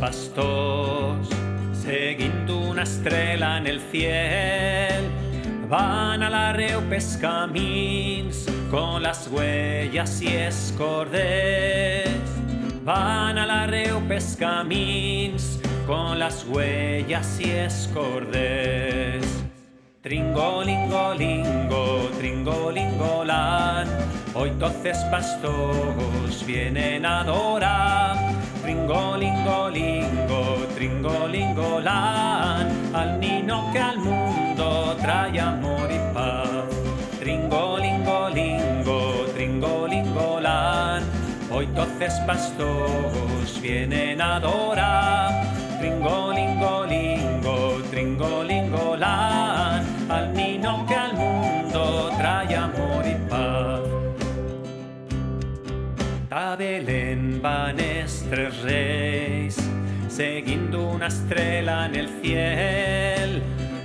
pastors, seguint una estrela en el ciel, van a l'arreu pels camins con las huellas y escorders. Van a l'arreu pels camins con las huellas y escorders. Tringolingolingo, tringolingolan, hoy doces pastors vienen a adorar. Tringolingolingo, tringolingolan, al niño que al mundo trae amor y paz. Tringolingolingo, tringolingolan, hoy doces pastors vienen a adorar. Tringolingolingo, tringolingolan, al niño que al mundo trae amor y paz. A Belén van tres reis, seguint una estrella en el ciel,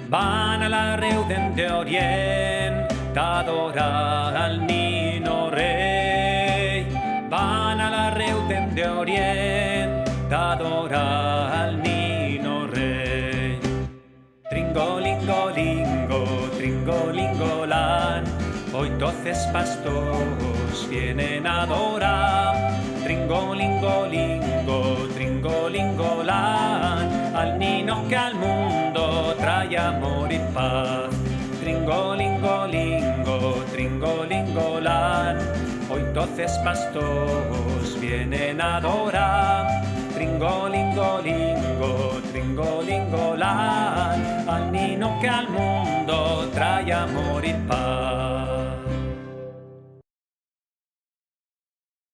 van a l'arreu de Orient d'adorar al niño rei. Van a l'arreu de Orient d'adorar al niño rei. Tringolingolingo, tringolingolan, hoy doces pastors vienen a adorar. Tringolingolingo, tringolingolan, al niño que al mundo trae amor y paz. Tringolingolingo, tringolingolan, hoy doces pastors vienen a adorar. Tringolingolingo, tringolingolan, al niño que al mundo trae amor y paz.